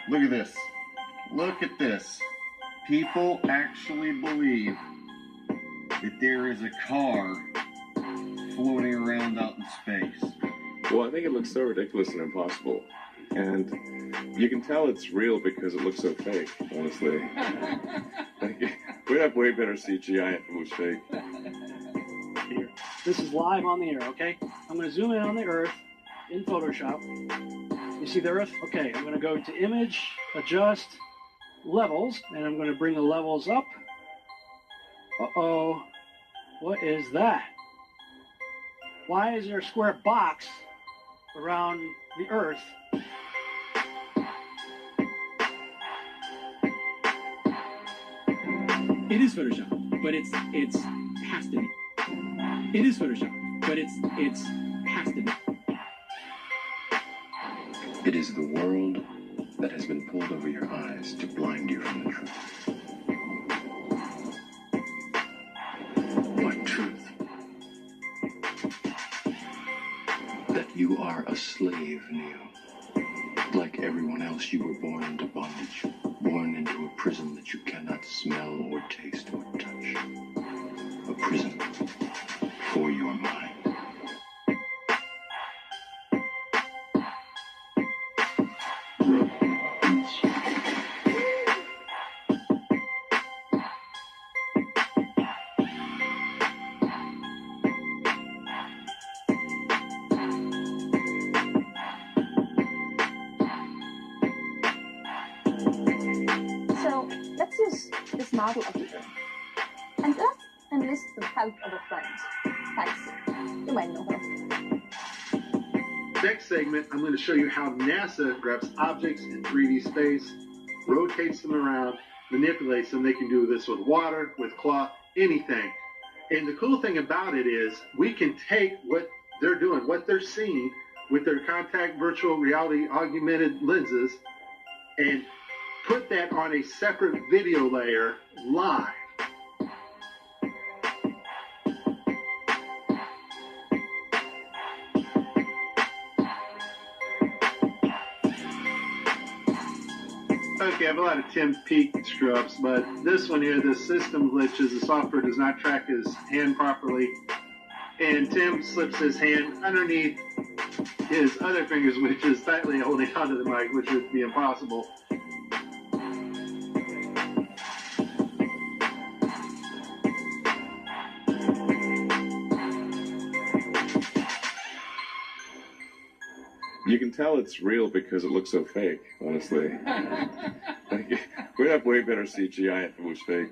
Look at this. Look at this. People actually believe that there is a car floating around out in space. Well, I think it looks so ridiculous and impossible. And you can tell it's real because it looks so fake, honestly. We'd have way better CGI if it was fake. Here. This is live on the air, okay? I'm going to zoom in on the Earth in Photoshop. You see the Earth? Okay, I'm going to go to Image, Adjust, Levels, and I'm going to bring the levels up. Uh-oh. What is that? Why is there a square box around the Earth? It is Photoshop, but it's has to be. It is Photoshop, but it's has to be. It is the world that has been pulled over your eyes to blind you from the truth. What truth? That you are a slave, Neo. Like everyone else, you were born into bondage, born into a prison that you cannot smell or taste or touch. A prison for your mind. So let's use this model of the Earth. And let's enlist the help of a friend. Thanks. You might know her. Next segment, I'm going to show you how NASA grabs objects in 3D space, rotates them around, manipulates them. They can do this with water, with cloth, anything. And the cool thing about it is we can take what they're doing, what they're seeing with their contact virtual reality augmented lenses, and put that on a separate video layer live. Okay, I have a lot of Tim Peak scrubs, but this one here, the system glitches, the software does not track his hand properly, and Tim slips his hand underneath his other fingers, which is tightly holding onto the mic, which would be impossible. You can tell it's real because it looks so fake, honestly. We'd have way better CGI if it was fake.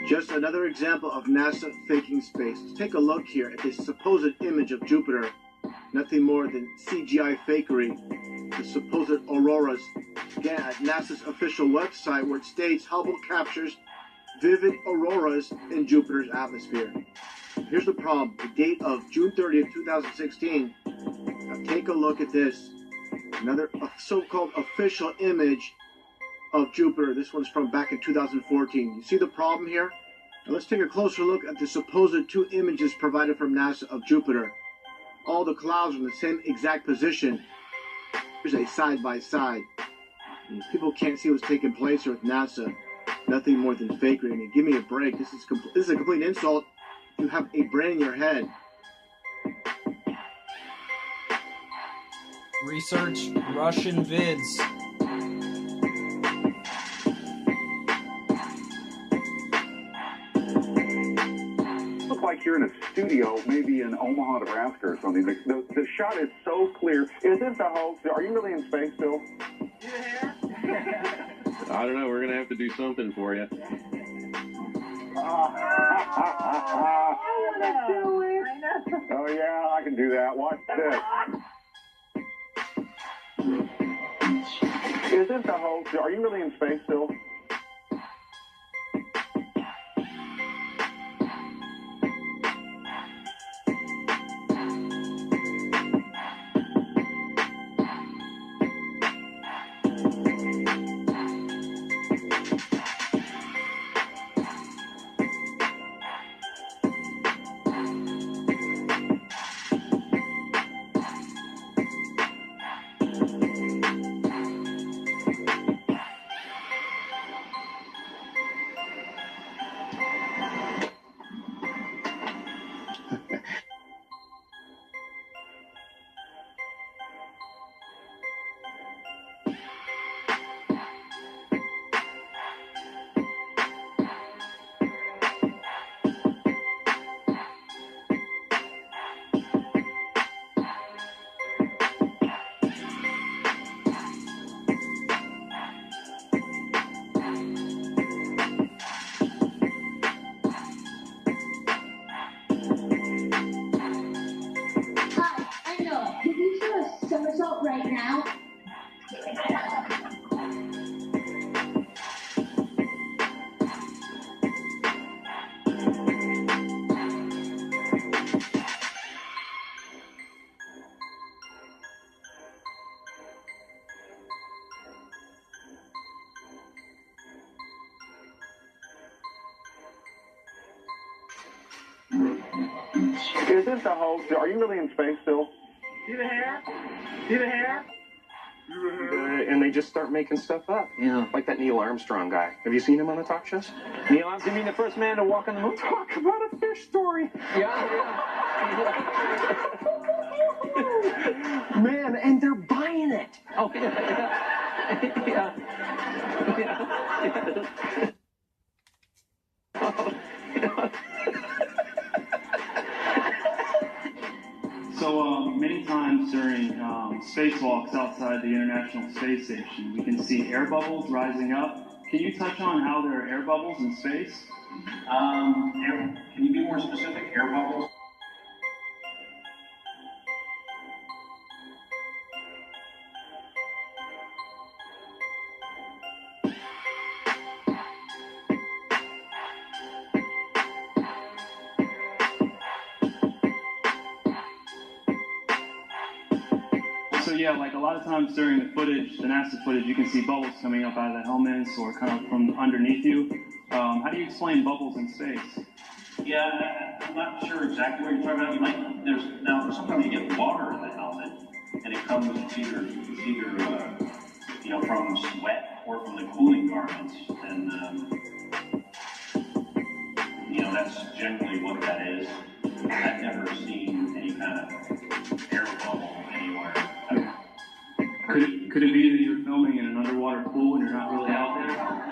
Just another example of NASA faking space. Let's take a look here at this supposed image of Jupiter. Nothing more than CGI fakery. The supposed auroras. Again, at NASA's official website, where it states Hubble captures vivid auroras in Jupiter's atmosphere. Here's the problem. The date of June 30th, 2016. Now take a look at this. Another so-called official image of Jupiter. This one's from back in 2014. You see the problem here? Now let's take a closer look at the supposed two images provided from NASA of Jupiter. All the clouds are in the same exact position. Here's a side-by-side. People can't see what's taking place here with NASA. Nothing more than fakery. I mean, give me a break. This is a complete insult. You have a brain in your head. Research Russian vids. Look like you're in a studio, maybe in Omaha, Nebraska or something. The shot is so clear. Is this a hoax? Are you really in space still? I don't know. We're going to have to do something for you. I want to do it. Oh, yeah, I can do that. Watch this. Is this a hoax? Are you really in space still? Right now. Is this a hoax? Are you really in space still? See the hair? See the hair? And they just start making stuff up. Yeah. Like that Neil Armstrong guy. Have you seen him on the talk shows? Neil Armstrong, you mean the first man to walk on the moon? Talk about a fish story. Yeah. Man, and they're buying it. Oh, yeah. So many times during spacewalks outside the International Space Station, we can see air bubbles rising up. Can you touch on how there are air bubbles in space? Can you be more specific? Air bubbles? So yeah, like a lot of times during the footage, the NASA footage, you can see bubbles coming up out of the helmets or kind of from underneath you. How do you explain bubbles in space? Yeah, I'm not sure exactly what you're talking about. Now sometimes you get water in the helmet, and it comes either from sweat or from the cooling garments, and that's generally what that is. I've never seen any kind of air bubble anywhere. Could it be that you're filming in an underwater pool and you're not really out there?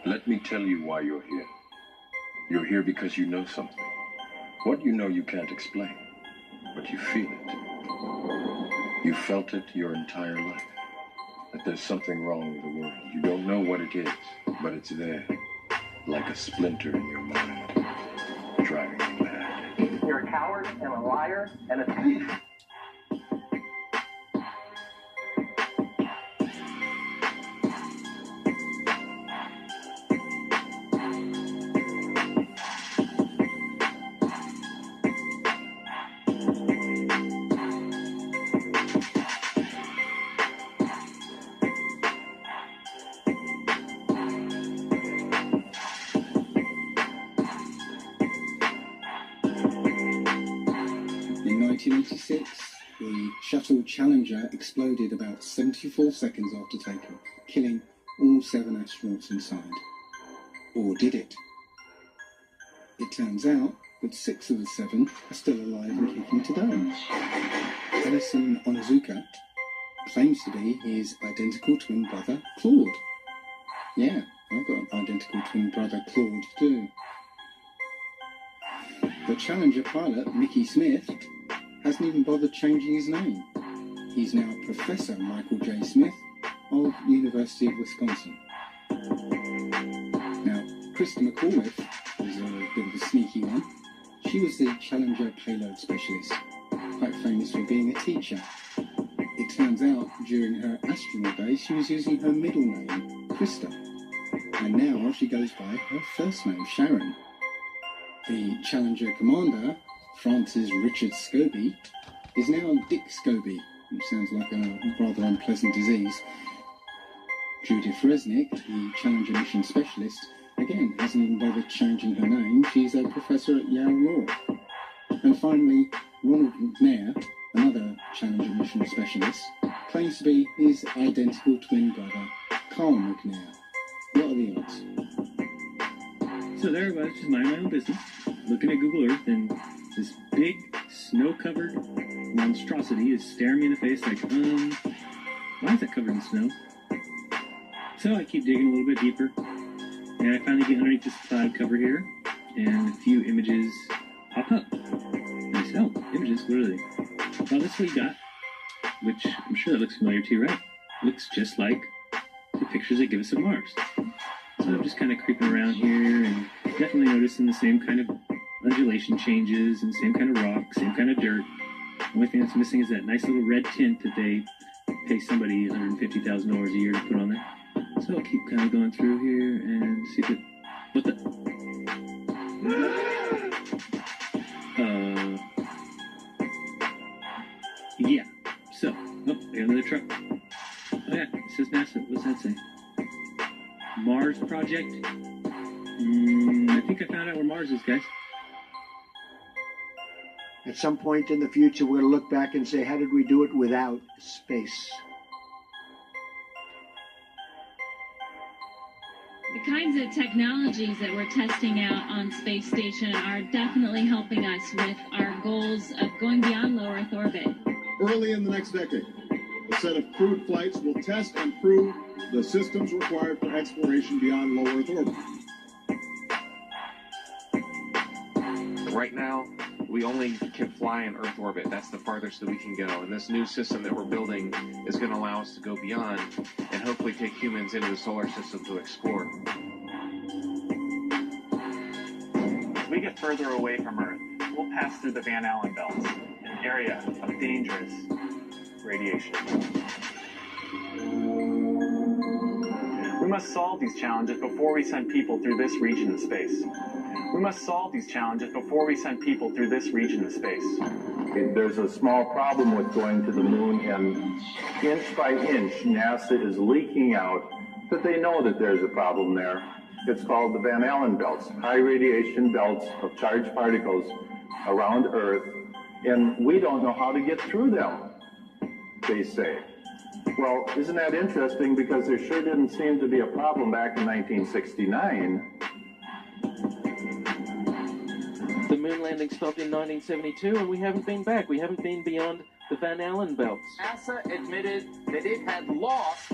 Let me tell you why you're here. You're here because you know something. What you know you can't explain, but you feel it. You felt it your entire life. That there's something wrong with the world. You don't know what it is, but it's there. Like a splinter in your mind, driving you mad. You're a coward and a liar and a thief. In 1986, the Shuttle Challenger exploded about 74 seconds after takeoff, killing all 7 astronauts inside. Or did it? It turns out that 6 of the 7 are still alive and kicking today. Ellison Onizuka, claims to be his identical twin brother, Claude. Yeah, I've got an identical twin brother, Claude, too. The Challenger pilot, Mickey Smith, hasn't even bothered changing his name. He's now Professor Michael J. Smith of University of Wisconsin. Now, Krista McAuliffe was a bit of a sneaky one. She was the Challenger payload specialist, quite famous for being a teacher. It turns out, during her astronaut days, she was using her middle name, Krista. And now she goes by her first name, Sharon. The Challenger commander, Francis Richard Scobie, is now Dick Scobie, which sounds like a rather unpleasant disease. Judith Resnick, the Challenger mission specialist, again hasn't even bothered changing her name. She's a professor at Yale Law. And finally, Ronald McNair, another Challenger mission specialist, claims to be his identical twin brother, Carl McNair. What are the odds? So there I was, just minding my own business, looking at Google Earth, and this big, snow-covered monstrosity is staring me in the face like, why is that covered in snow? So I keep digging a little bit deeper, and I finally get underneath this cloud cover here, and a few images pop up. And I say, oh, images, what are they? Well, that's what you got, which I'm sure that looks familiar to you, right? Looks just like the pictures they give us of Mars. So I'm just kind of creeping around here and definitely noticing the same kind of undulation changes and same kind of rock, same kind of dirt. The only thing that's missing is that nice little red tint that they pay somebody $150,000 a year to put on there. So I'll keep kind of going through here and see if it... What the... Yeah. So, oh, I got another truck. Oh yeah, it says NASA. What's that say? Mars Project? I think I found out where Mars is, guys. At some point in the future, we're going to look back and say, how did we do it without space? The kinds of technologies that we're testing out on Space Station are definitely helping us with our goals of going beyond low Earth orbit. Early in the next decade, a set of crewed flights will test and prove the systems required for exploration beyond low Earth orbit. Right now, we only can fly in Earth orbit. That's the farthest that we can go. And this new system that we're building is going to allow us to go beyond and hopefully take humans into the solar system to explore. As we get further away from Earth, we'll pass through the Van Allen belts, an area of dangerous radiation. We must solve these challenges before we send people through this region of space. We must solve these challenges before we send people through this region of space. There's a small problem with going to the moon, and inch by inch, NASA is leaking out that they know that there's a problem there. It's called the Van Allen belts, high radiation belts of charged particles around Earth, and we don't know how to get through them, they say. Well, isn't that interesting? Because there sure didn't seem to be a problem back in 1969. The moon landing stopped in 1972, and we haven't been back. We haven't been beyond the Van Allen belts. NASA admitted that it had lost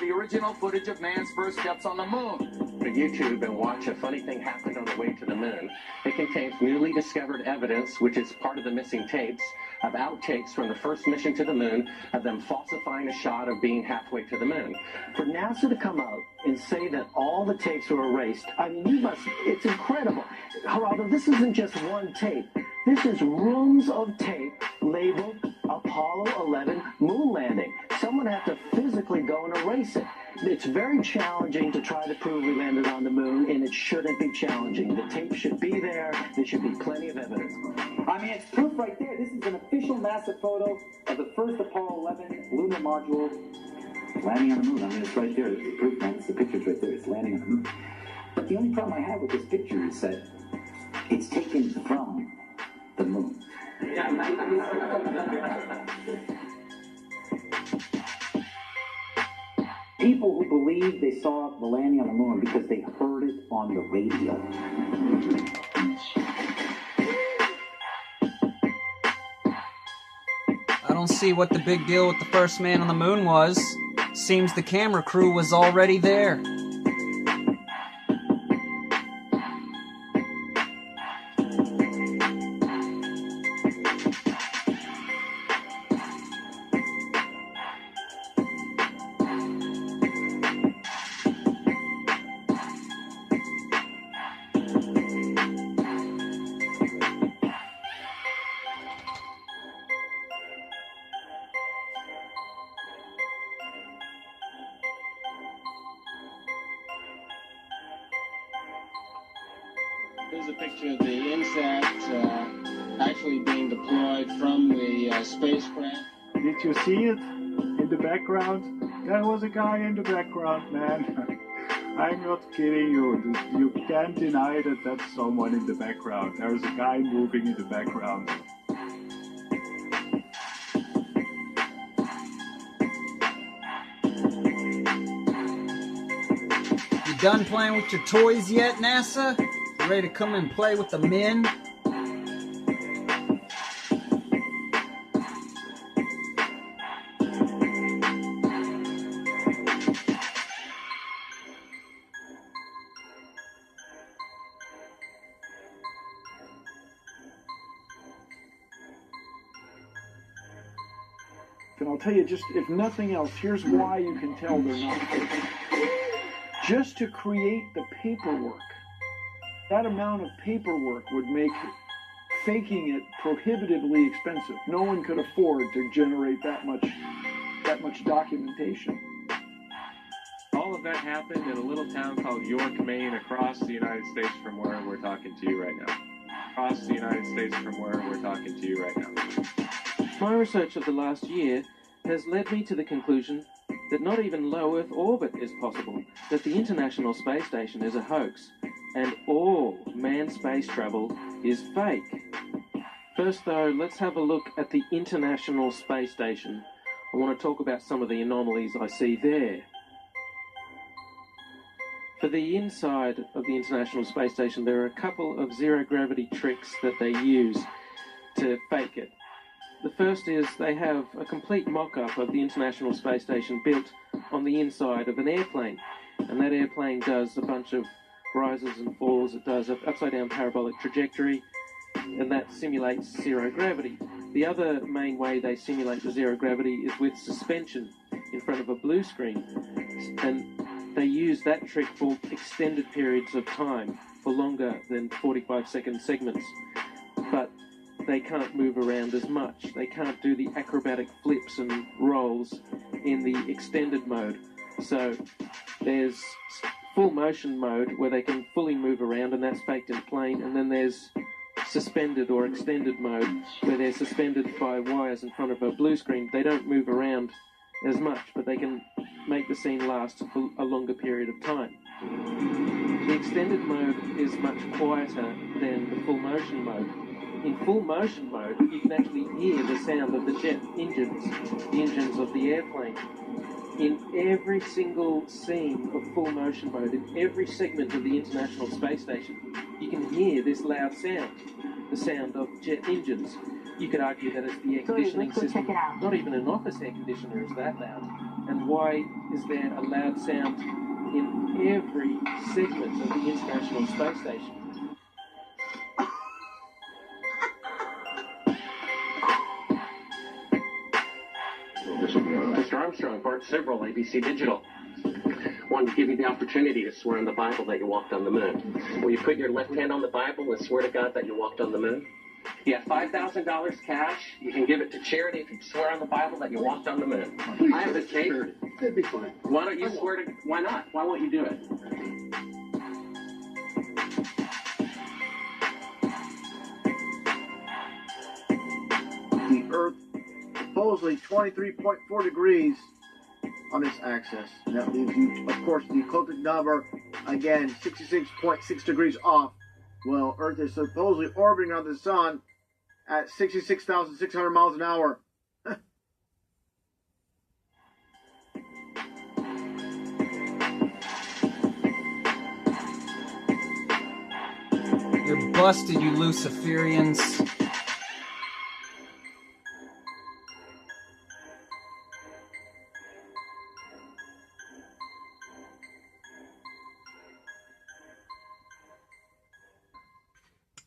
the original footage of man's first steps on the moon. For YouTube and watch A Funny Thing Happened on the Way to the Moon. It contains newly discovered evidence, which is part of the missing tapes, of outtakes from the first mission to the moon, of them falsifying a shot of being halfway to the moon. For NASA to come out and say that all the tapes were erased, I mean, it's incredible. Geraldo, this isn't just one tape. This is rooms of tape labeled Apollo 11 moon landing. Someone had to physically go and erase it. It's very challenging to try to prove we landed on the moon, and it shouldn't be challenging. The tape should be there. There should be plenty of evidence. I mean, it's proof right there. This is an official NASA photo of the first Apollo 11 lunar module landing on the moon. I mean, it's right there. It's the proof, man. It's the picture's right there. It's landing on the moon. But the only problem I have with this picture is that it's taken from the moon. People who believe they saw the landing on the moon because they heard it on the radio. I don't see what the big deal with the first man on the moon was. Seems the camera crew was already there. Here's a picture of the INSAT actually being deployed from the spacecraft. Did you see it in the background? There was a guy in the background, man. I'm not kidding you. You can't deny that that's someone in the background. There's a guy moving in the background. You done playing with your toys yet, NASA? Ready to come and play with the men? And I'll tell you, just if nothing else, here's why you can tell they're not fake. Just to create the paperwork, that amount of paperwork would make faking it prohibitively expensive. No one could afford to generate that much documentation. All of that happened in a little town called York, Maine, across the United States from where we're talking to you right now. Across the United States from where we're talking to you right now. My research of the last year has led me to the conclusion that not even low Earth orbit is possible, that the International Space Station is a hoax, and all manned space travel is fake. First though, let's have a look at the International Space Station. I want to talk about some of the anomalies I see there. For the inside of the International Space Station, there are a couple of zero-gravity tricks that they use to fake it. The first is they have a complete mock-up of the International Space Station built on the inside of an airplane. And that airplane does a bunch of rises and falls. It does an upside-down parabolic trajectory, and that simulates zero gravity. The other main way they simulate the zero gravity is with suspension in front of a blue screen. And they use that trick for extended periods of time, for longer than 45-second segments. But they can't move around as much. They can't do the acrobatic flips and rolls in the extended mode. So there's full motion mode where they can fully move around, and that's baked in the plane. And then there's suspended or extended mode where they're suspended by wires in front of a blue screen. They don't move around as much, but they can make the scene last for a longer period of time. The extended mode is much quieter than the full motion mode. In full motion mode, you can actually hear the sound of the jet engines, the engines of the airplane. In every single scene of full motion mode, in every segment of the International Space Station, you can hear this loud sound, the sound of jet engines. You could argue that it's the air conditioning system. Not even an office air conditioner is that loud. And why is there a loud sound in every segment of the International Space Station? Mr. Armstrong, Bart Sibrel, ABC Digital. Wanted to give you the opportunity to swear on the Bible that you walked on the moon. Will you put your left hand on the Bible and swear to God that you walked on the moon? You have $5,000 cash. You can give it to charity if you swear on the Bible that you walked on the moon. I have the tape. It'd be fine. Why don't you swear to... Why not? Why won't you do it? The Earth supposedly 23.4 degrees on this axis. And that leaves you, of course, the ecliptic number, again, 66.6 degrees off. Well, Earth is supposedly orbiting around the sun at 66,600 miles an hour. You're busted, you Luciferians.